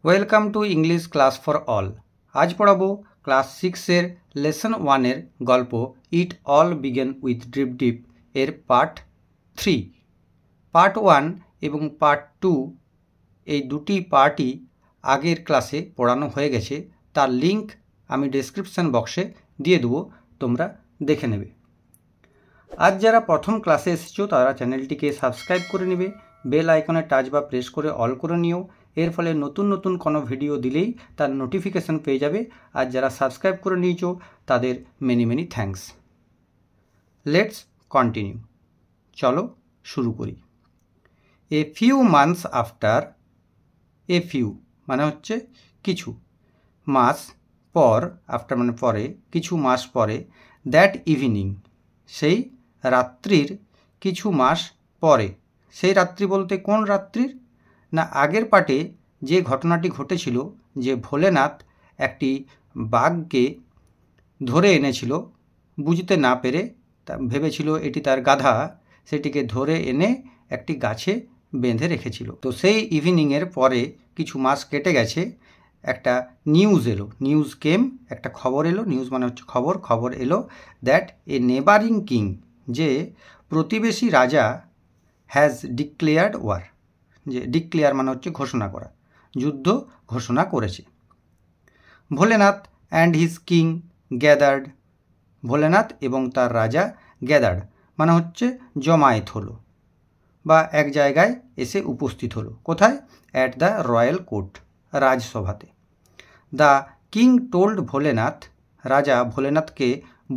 Welcome to English class for all. আজ পড়াবো class 6-এর লেসন 1-এর গল্প it all began with drip drip এর পার্ট 3। পার্ট 1 এবং পার্ট 2 এই দুটি পার্টই আগের ক্লাসে পড়ানো হয়ে গেছে। তার লিঙ্ক আমি ডেসক্রিপশন বক্সে দিয়ে দেবো, তোমরা দেখে নেবে। আজ যারা প্রথম ক্লাসে এসেছো তারা চ্যানেলটিকে সাবস্ক্রাইব করে নেবে, বেল আইকনে টাচ বা প্রেস করে অল করে নিও। এর ফলে নতুন নতুন কোনো ভিডিও দিলেই তার নোটিফিকেশান পেয়ে যাবে। আর যারা সাবস্ক্রাইব করে নিয়েছো তাদের many many thanks. Let's continue. চলো শুরু করি। A few months after, a few মানে হচ্ছে কিছু, মাস পর, আফটার মানে পরে, কিছু মাস পরে, দ্যাট ইভিনিং সেই রাত্রির কিছু মাস পরে। সেই রাত্রি বলতে কোন রাত্রির না, আগের পার্টে যে ঘটনাটি ঘটেছিল যে ভোলেনাথ একটি বাঘকে ধরে এনেছিল, বুঝতে না পেরে ভেবেছিল এটি তার গাধা, সেটিকে ধরে এনে একটি গাছে বেঁধে রেখেছিল। তো সেই ইভিনিংয়ের পরে কিছু মাস কেটে গেছে, একটা নিউজ এলো, নিউজ কেম, একটা খবর এলো, নিউজ মানে হচ্ছে খবর, খবর এলো দ্যাট এ নেবারিং কিং, যে প্রতিবেশী রাজা হ্যাজ ডিক্লেয়ার্ড ওয়ার, যে ডিক্লেয়ার মানে হচ্ছে ঘোষণা করা, যুদ্ধ ঘোষণা করেছে। Bholenath and his king gathered, Bholenath এবং তার রাজা গ্যাদার্ড মানে হচ্ছে জমায়েত হলো বা এক জায়গায় এসে উপস্থিত হলো। কোথায়? অ্যাট দ্য রয়্যাল কোর্ট, রাজসভাতে। দ্য কিং টোল্ড ভোলেনাথ, রাজা ভোলেনাথকে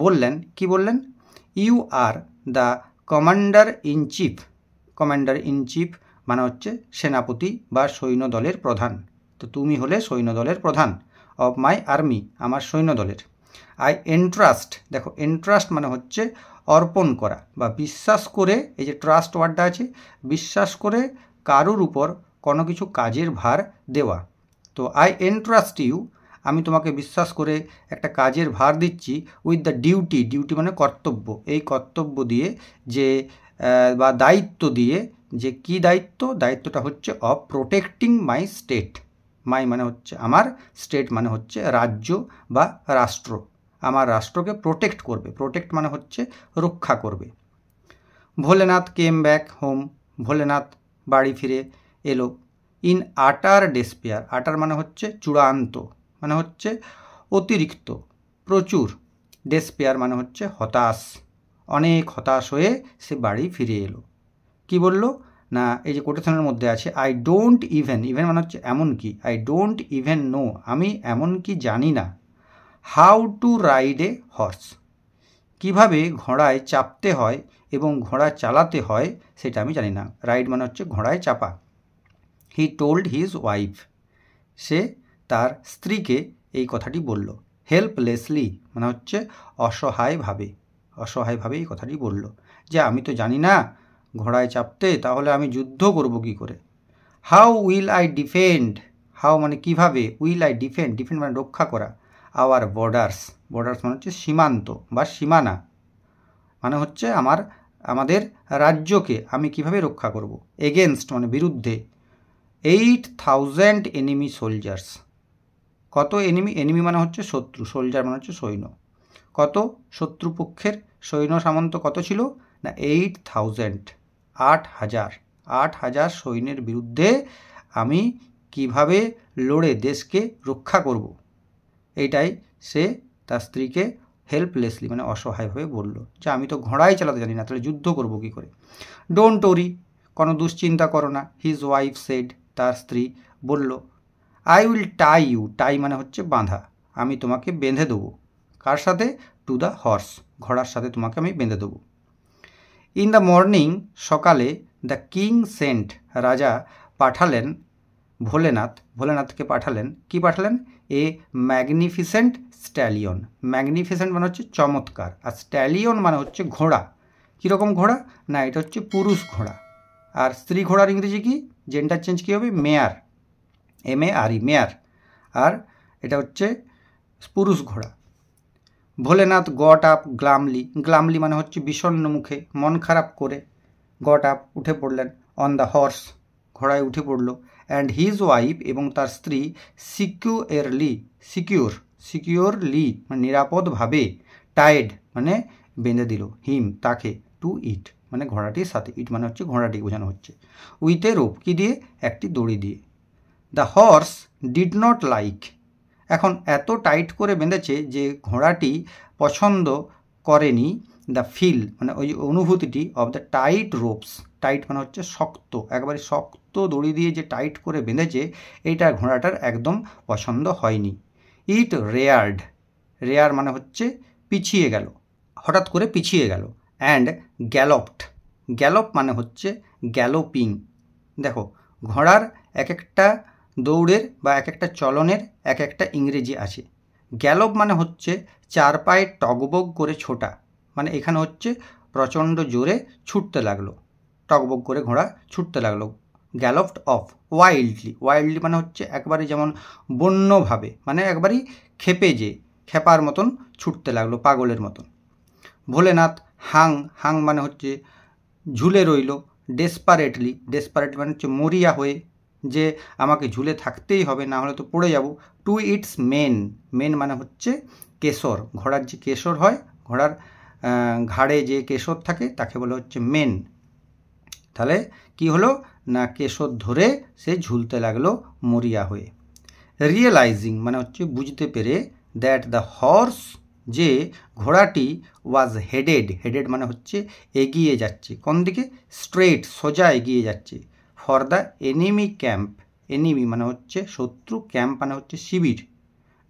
বললেন, কি বললেন? You are the commander in chief, commander in chief মানে হচ্ছে সেনাপতি বা সৈন্যদলের প্রধান। তো তুমি হলে সৈন্যদলের প্রধান। অফ মাই আর্মি, আমার সৈন্যদলের। আই এন্ট্রাস্ট, দেখো এন্ট্রাস্ট মানে হচ্ছে অর্পণ করা বা বিশ্বাস করে, এই যে ট্রাস্ট ওয়ার্ডটা আছে, বিশ্বাস করে কারুর উপর কোনো কিছু কাজের ভার দেওয়া। তো আই এন্ট্রাস্ট ইউ, আমি তোমাকে বিশ্বাস করে একটা কাজের ভার দিচ্ছি, উইথ দ্য ডিউটি, ডিউটি মানে কর্তব্য, এই কর্তব্য দিয়ে যে বা দায়িত্ব দিয়ে, যে কি দায়িত্ব? দায়িত্বটা হচ্ছে অফ প্রোটেক্টিং মাই স্টেট, মাই মানে হচ্ছে আমার, স্টেট মানে হচ্ছে রাজ্য বা রাষ্ট্র, আমার রাষ্ট্রকে প্রোটেক্ট করবে, প্রোটেক্ট মানে হচ্ছে রক্ষা করবে। Bholenath came back home, Bholenath বাড়ি ফিরে এলো। ইন আটার ডেসপেয়ার, আটার মানে হচ্ছে চূড়ান্ত, মানে হচ্ছে অতিরিক্ত, প্রচুর, ডেসপেয়ার মানে হচ্ছে হতাশ, অনেক হতাশ হয়ে সে বাড়ি ফিরে এলো। কি বলল না, এই যে কোটেশনের মধ্যে আছে আই ডোন্ট ইভেন, ইভেন মানে হচ্ছে এমনকি, আই ডোন্ট ইভেন নো, আমি এমনকি জানি না, how to ride A horse, কীভাবে ঘোড়ায় চাপতে হয় এবং ঘোড়া চালাতে হয় সেটা আমি জানি না। রাইড মানে হচ্ছে ঘোড়ায় চাপা। হি টোল্ড হিজ ওয়াইফ, সে তার স্ত্রীকে এই কথাটি বলল। হেল্পলেসলি মানে হচ্ছে অসহায়ভাবে, অসহায়ভাবে এই কথাটি বলল যে আমি তো জানি না ঘোড়ায় চাপতে, তাহলে আমি যুদ্ধ করব কি করে। How will I defend, how মানে কিভাবে, উইল আই ডিফেন্ড, ডিফেন্ড মানে রক্ষা করা, আওয়ার বর্ডার্স, বর্ডার্স মানে হচ্ছে সীমান্ত বা সীমানা, মানে হচ্ছে আমাদের রাজ্যকে আমি কিভাবে রক্ষা করব। এগেনস্ট মানে বিরুদ্ধে, 8,000 এনিমি সোলজার্স, কত এনিমি, এনিমি মানে হচ্ছে শত্রু, সোলজার মানে হচ্ছে সৈন্য, কত শত্রুপক্ষের সৈন্য সামন্ত কত ছিল না 8,000, 8,000, 8,000 সৈন্যের বিরুদ্ধে আমি কিভাবে লড়ে দেশকে রক্ষা করব, এইটাই সে তার স্ত্রীকে হেল্পলেসলি মানে অসহায়ভাবে বলল যে আমি তো ঘোড়াই চালাতে জানি না, তাহলে যুদ্ধ করব কী করে। ডোন্ট ওরি, কোনো দুশ্চিন্তা করো না। হিজ ওয়াইফ সেড, তার স্ত্রী বলল। আই উইল টাই ইউ, টাই মানে হচ্ছে বাঁধা, আমি তোমাকে বেঁধে দেবো। কার সাথে? টু দ্য হর্স, ঘোড়ার সাথে তোমাকে আমি বেঁধে দেবো। ইন দ্য মর্নিং, সকালে, দ্য কিং সেন্ট, রাজা পাঠালেন ভোলেনাথ, ভোলেনাথকে পাঠালেন, কি পাঠালেন? এ ম্যাগনিফিসেন্ট স্ট্যালিয়ন, ম্যাগনিফিসেন্ট মানে হচ্ছে চমৎকার, আর স্ট্যালিয়ন মানে হচ্ছে ঘোড়া। কীরকম ঘোড়া না, এটা হচ্ছে পুরুষ ঘোড়া। আর স্ত্রী ঘোড়ার ইংরেজি কি? জেন্ডার চেঞ্জ কী হবে? মেয়ার, MARE, মেয়ার। আর এটা হচ্ছে পুরুষ ঘোড়া। ভোলেনাথ গট আপ গ্লামলি, গ্লামলি মানে হচ্ছে বিষণ্ণ মুখে, মন খারাপ করে, গট আপ উঠে পড়লেন, অন দ্য হর্স, ঘোড়ায় উঠে পড়ল, অ্যান্ড হিজ ওয়াইফ এবং তার স্ত্রী সিকিউরলি মানে নিরাপদভাবে টাইড মানে বেঁধে দিল হিম তাকে টু ইট মানে ঘোড়াটির সাথে, ইট মানে হচ্ছে ঘোড়াটি বোঝানো হচ্ছে, উইথ এ রোপ কি দিয়ে, একটি দড়ি দিয়ে। The horse did not like, এখন এত টাইট করে বেঁধেছে যে ঘোড়াটি পছন্দ করেনি দ্য ফিল মানে ওই অনুভূতিটি of the tight ropes, tight মানে হচ্ছে শক্ত, একবারে শক্ত দড়ি দিয়ে যে টাইট করে বেঁধেছে এইটা ঘোড়াটার একদম পছন্দ হয়নি। ইট রেয়ার মানে হচ্ছে পিছিয়ে গেল, হঠাৎ করে পিছিয়ে গেল। অ্যান্ড গ্যালপ মানে হচ্ছে গ্যালোপিং। দেখো ঘোড়ার এক একটা দৌড়ের বা এক একটা চলনের এক একটা ইংরেজি আছে। গ্যালপ মানে হচ্ছে চার পায়ে টগবগ করে ছোটা, মানে এখানে হচ্ছে প্রচণ্ড জোরে ছুটতে লাগলো, টগবগ করে ঘোড়া ছুটতে লাগলো। গ্যালপড অফ ওয়াইল্ডলি মানে হচ্ছে একবারে যেমন বন্যভাবে, মানে একবারই খেপার মতন ছুটতে লাগলো, পাগলের মতন। ভোলেনাথ হাং মানে হচ্ছে ঝুলে রইল। ডেসপারেটলি মানে হচ্ছে মরিয়া হয়ে, যে আমাকে ঝুলে থাকতেই হবে, না হলে তো পড়ে যাব। টু ইটস মেন মানে হচ্ছে কেশর, ঘোড়ার যে কেশর হয়, ঘোড়ার ঘাড়ে যে কেশর থাকে তাকে বলে হচ্ছে মেন। তাহলে কি হলো না কেশর ধরে সে ঝুলতে লাগলো মরিয়া হয়ে। রিয়েলাইজিং মানে হচ্ছে বুঝতে পেরে দ্যাট দ্য হর্স যে ঘোড়াটি ওয়াজ হেডেড মানে হচ্ছে এগিয়ে যাচ্ছে, কোন দিকে, স্ট্রেট সোজা এগিয়ে যাচ্ছে, for the enemy camp, enemy মানে হচ্ছে শত্রু, ক্যাম্প মানে হচ্ছে শিবির।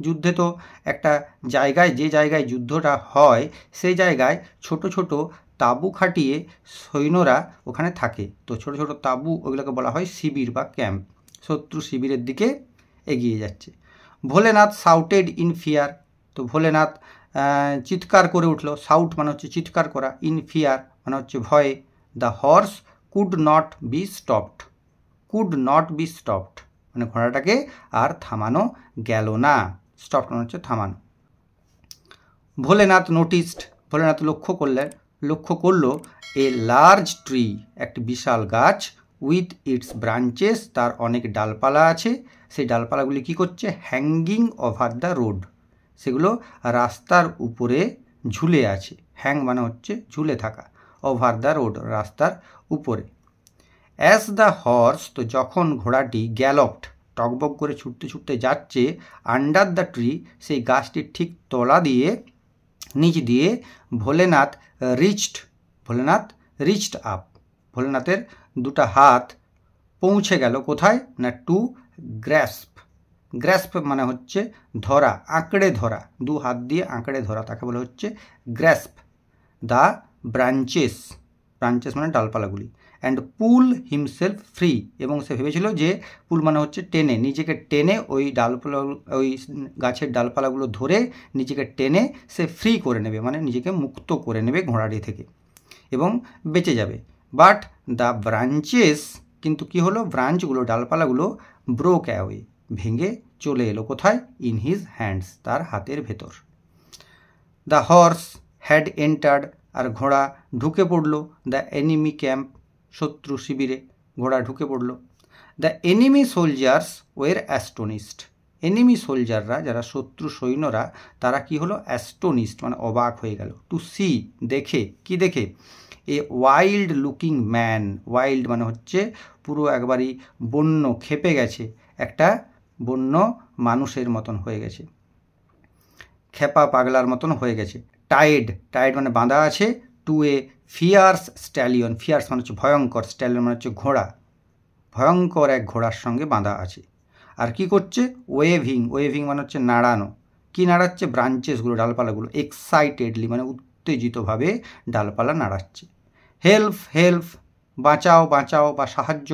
যুদ্ধে তো একটা জায়গায়, যে জায়গায় যুদ্ধটা হয় সেই জায়গায় ছোট ছোট তাঁবু খাটিয়ে সৈন্যরা ওখানে থাকে, তো ছোট ছোট তাঁবু ওগুলোকে বলা হয় শিবির বা ক্যাম্প, শত্রু শিবিরের দিকে এগিয়ে যাচ্ছে। ভোলেনাথ সাউটেড ইন ফিয়ার, তো ভোলেনাথ চিৎকার করে উঠলো, সাউট মানে হচ্ছে চিৎকার করা, ইন ফিয়ার মানে হচ্ছে ভয়ে। The horse could not be stopped মানে ঘোড়াটাকে আর থামানো গেল না, স্টপ মানে হচ্ছে থামানো। ভোলেনাথ লক্ষ্য করলো এ লার্জ ট্রি, একটি বিশাল গাছ, উইথ ইটস ব্রাঞ্চেস তার অনেক ডালপালা আছে, সেই ডালপালাগুলি কি করছে, হ্যাঙ্গিং ওভার দ্য রোড, সেগুলো রাস্তার উপরে ঝুলে আছে, হ্যাং মানে হচ্ছে ঝুলে থাকা, ওভার দ্য রোড রাস্তার উপরে। অ্যাজ দ্য হর্স তো যখন ঘোড়াটি গ্যালপড টকবক করে ছুটতে ছুটতে যাচ্ছে, আন্ডার দ্য ট্রি সেই গাছটির ঠিক তলা দিয়ে নিচ দিয়ে ভোলেনাথ রিচড আপ, ভোলেনাথের দুটা হাত পৌঁছে গেল কোথায় না টু গ্র্যাস্প মানে হচ্ছে ধরা, আঁকড়ে ধরা, দু হাত দিয়ে আঁকড়ে ধরা, তাকে বলে হচ্ছে গ্র্যাস্প। দ্য ব্রাঞ্চেস মানে ডালপালাগুলি। অ্যান্ড পুল হিমসেলফ ফ্রি, এবং সে ভেবেছিল যে পুল মানে হচ্ছে টেনে, নিজেকে টেনে ওই গাছের ডালপালাগুলো ধরে নিজেকে টেনে সে ফ্রি করে নেবে, মানে নিজেকে মুক্ত করে নেবে ঘোড়াটি থেকে এবং বেঁচে যাবে। বাট দ্য ব্রাঞ্চেস কিন্তু কি হলো, ব্রাঞ্চগুলো ডালপালাগুলো ব্রোক অ্যাওয়ে ভেঙে চলে এলো কোথায়, ইন হিজ হ্যান্ডস তার হাতের ভেতর। দ্য হর্স হ্যাড এন্টার্ড আর ঘোড়া ঢুকে পড়ল দ্য এনিমি ক্যাম্প, শত্রু শিবিরে ঘোড়া ঢুকে পড়ল। The enemy soldiers were astonished, enemy সোলজাররা যারা শত্রু সৈন্যরা তারা কি হলো, অ্যাস্টোনিস্ট মানে অবাক হয়ে গেল। টু সি দেখে, কি দেখে, a wild looking man, wild মানে হচ্ছে পুরো একবারই বন্য, খেপে গেছে, একটা বন্য মানুষের মতন হয়ে গেছে, খেপা পাগলার মতন হয়ে গেছে। টাইড মানে বাঁধা আছে, টু এ ফিয়ার্স স্ট্যালিয়ন, ফিয়ার্স মানে হচ্ছে ভয়ঙ্কর, স্ট্যালিয়ন মানে হচ্ছে ঘোড়া, ভয়ঙ্কর এক ঘোড়ার সঙ্গে বাঁধা আছে। আর কি করছে, ওয়েভিং মানে হচ্ছে নাড়ানো, কি নাড়াচ্ছে, ব্রাঞ্চেসগুলো ডালপালাগুলো, এক্সাইটেডলি মানে উত্তেজিতভাবে ডালপালা নাড়াচ্ছে। হেল্প বাঁচাও বা সাহায্য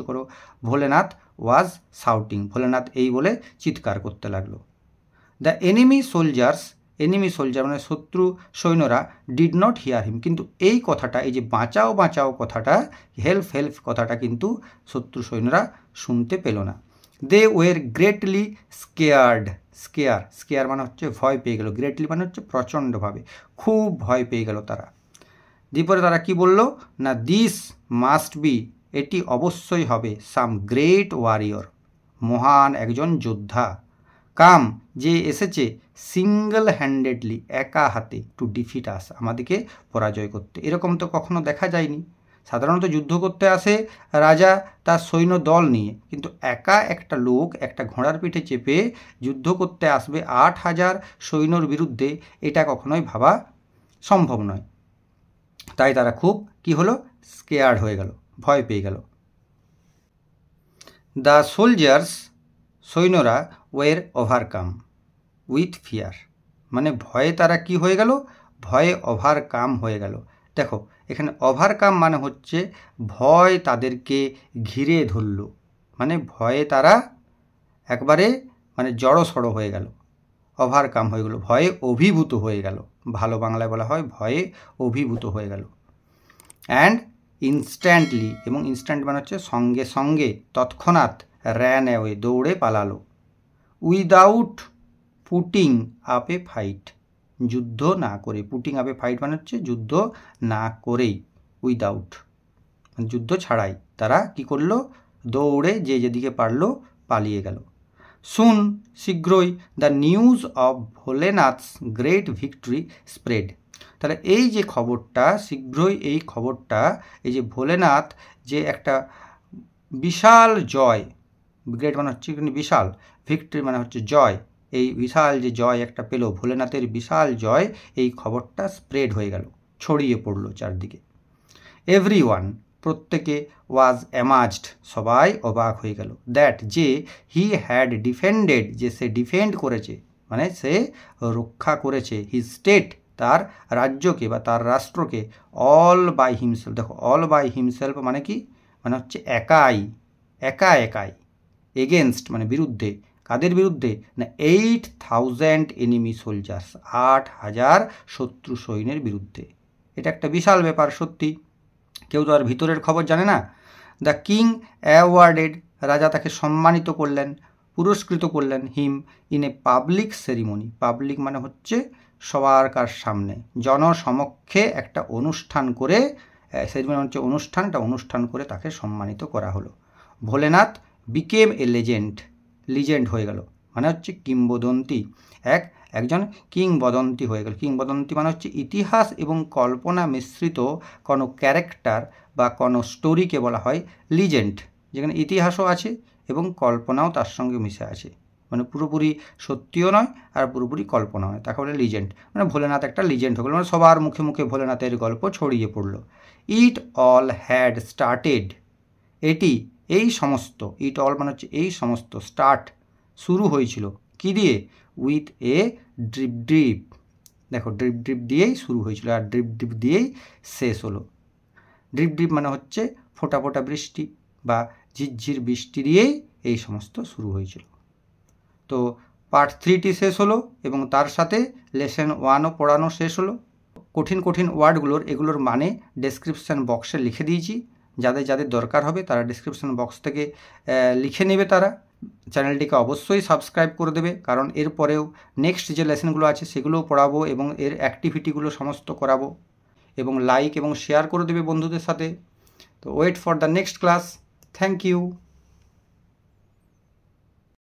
করো, ভোলেনাথ ওয়াজ শাউটিং, ভোলেনাথ এই বলে চিৎকার করতে লাগলো। দ্য এনিমি সোলজার মানে শত্রু সৈন্যরা ডিড নট হিয়ার হিম, কিন্তু এই কথাটা, এই যে বাঁচাও কথাটা, হেল্প কথাটা কিন্তু শত্রু সৈন্যরা শুনতে পেল না। দে ওয়ের গ্রেটলি স্কেয়ার মানে হচ্ছে ভয় পেয়ে গেল, গ্রেটলি মানে হচ্ছে প্রচণ্ডভাবে, খুব ভয় পেয়ে গেল তারা। দ্বিপরে তারা কি বলল না, দিস মাস্ট বি এটি অবশ্যই হবে সাম গ্রেট ওয়ারিয়র, মহান একজন যোদ্ধা, কাম যে এসেছে সিঙ্গল হ্যান্ডেডলি একা হাতে টু ডিফিট আস, আমাদেরকে পরাজয় করতে। এরকম তো কখনো দেখা যায়নি। সাধারণত যুদ্ধ করতে আসে রাজা তার সৈন্য দল নিয়ে, কিন্তু একা একটা লোক একটা ঘোড়ার পিঠে চেপে যুদ্ধ করতে আসবে 8,000 সৈন্যর বিরুদ্ধে, এটা কখনোই ভাবা সম্ভব নয়। তাই তারা খুব কি হলো, স্কেয়ার্ড হয়ে গেল, ভয় পেয়ে গেল। দ্য সোলজার্স, সৈন্যরা, ওয়ের ওভারকাম উইথ ফিয়ার, মানে ভয়ে তারা কি হয়ে গেল, ভয়ে ওভারকাম হয়ে গেল। দেখো এখানে ওভারকাম মানে হচ্ছে ভয় তাদেরকে ঘিরে ধরল, মানে ভয়ে তারা একবারে মানে জড়সড় হয়ে গেল, ওভারকাম হয়ে গেল, ভয়ে অভিভূত হয়ে গেল, ভালো বাংলায় বলা হয় ভয়ে অভিভূত হয়ে গেল। অ্যান্ড ইনস্ট্যান্টলি, এবং ইনস্ট্যান্ট মানে হচ্ছে সঙ্গে সঙ্গে, তৎক্ষণাৎ, র্যান অ্যাওয়ে দৌড়ে পালালো, উইদাউট পুটিং আপ এ ফাইট, যুদ্ধ না করে, পুটিং আপ এ ফাইট মানে হচ্ছে যুদ্ধ না করেই, উইদাউট যুদ্ধ ছাড়াই তারা কি করলো, দৌড়ে যে যেদিকে পারলো পালিয়ে গেল। সুন শীঘ্রই the news of Bholenath's great victory spread, তাহলে এই যে খবরটা, শীঘ্রই এই খবরটা, এই যে ভোলেনাথ যে একটা বিশাল জয়, গ্রেট মানে হচ্ছে বিশাল, ভিক্টরি মানে হচ্ছে জয়, এই বিশাল যে জয় একটা পেল, ভোলেনাথের বিশাল জয়, এই খবরটা স্প্রেড হয়ে গেল, ছড়িয়ে পড়লো চারদিকে। এভরি ওয়ান, প্রত্যেকে, ওয়াজ অ্যামাজড, সবাই অবাক হয়ে গেল, দ্যাট যে হি হ্যাড ডিফেন্ডেড, যে সে ডিফেন্ড করেছে, মানে সে রক্ষা করেছে, হি স্টেট, তার রাজ্যকে বা তার রাষ্ট্রকে, অল বাই হিমসেলফ। দেখো অল বাই হিমসেলফ মানে কি, মানে হচ্ছে একাই, একা একাই, এগেনস্ট মানে বিরুদ্ধে, কাদের বিরুদ্ধে না 8,000 এনিমি সোলজার্স, 8,000 শত্রু সৈন্যের বিরুদ্ধে। এটা একটা বিশাল ব্যাপার সত্যি, কেউ তো আর ভিতরের খবর জানে না। দ্য কিং অ্যাওয়ার্ডেড, রাজা তাকে সম্মানিত করলেন, পুরস্কৃত করলেন, him in a public ceremony, public মানে হচ্ছে সবার কার সামনে, জনসমক্ষে একটা অনুষ্ঠান করে, সেরিমনি হচ্ছে অনুষ্ঠান, একটা অনুষ্ঠান করে তাকে সম্মানিত করা হলো। ভোলেনাথ বিকেম এ লেজেন্ড, লিজেন্ড হয়ে গেল, মানে হচ্ছে কিংবদন্তি, একজন কিংবদন্তি হয়ে গেল। কিংবদন্তি মানে হচ্ছে ইতিহাস এবং কল্পনা মিশ্রিত কোনো ক্যারেক্টার বা কোনো স্টোরিকে বলা হয় লিজেন্ড, যেখানে ইতিহাসও আছে এবং কল্পনাও তার সঙ্গে মিশে আছে, মানে পুরোপুরি সত্যিও নয় আর পুরোপুরি কল্পনা নয়, তাকে বলে লিজেন্ড। মানে ভোলেনাথ একটা লিজেন্ড হয়ে গেল, মানে সবার মুখে মুখে ভোলেনাথের গল্প ছড়িয়ে পড়লো। ইট অল হ্যাড স্টার্টেড, এটি এই সমস্ত, ইট অল মানে হচ্ছে এই সমস্ত, স্টার্ট শুরু হয়েছিল কি দিয়ে, উইথ এ ড্রিপ ড্রিপ, দেখো ড্রিপ ড্রিপ দিয়েই শুরু হয়েছিল আর ড্রিপ ড্রিপ দিয়েই শেষ হলো। ড্রিপ ড্রিপ মানে হচ্ছে ফোঁটা ফোঁটা বৃষ্টি বা ঝিরঝির বৃষ্টি দিয়েই এই সমস্ত শুরু হয়েছিল। তো পার্ট 3টি শেষ হলো এবং তার সাথে লেসন 1ও পড়ানো শেষ হলো। কঠিন কঠিন ওয়ার্ডগুলোর, এগুলোর মানে ডেসক্রিপশান বক্সে লিখে দিয়েছি, যাদের যাদের দরকার হবে তারা ডেসক্রিপশান বক্স থেকে লিখে নেবে। তারা চ্যানেলটিকে অবশ্যই সাবস্ক্রাইব করে দেবে, কারণ এরপরেও নেক্সট যে লেসনগুলো আছে সেগুলোও পড়াবো এবং এর অ্যাক্টিভিটিগুলো সমস্ত করাবো, এবং লাইক এবং শেয়ার করে দেবে বন্ধুদের সাথে। তো wait for the next class. Thank you.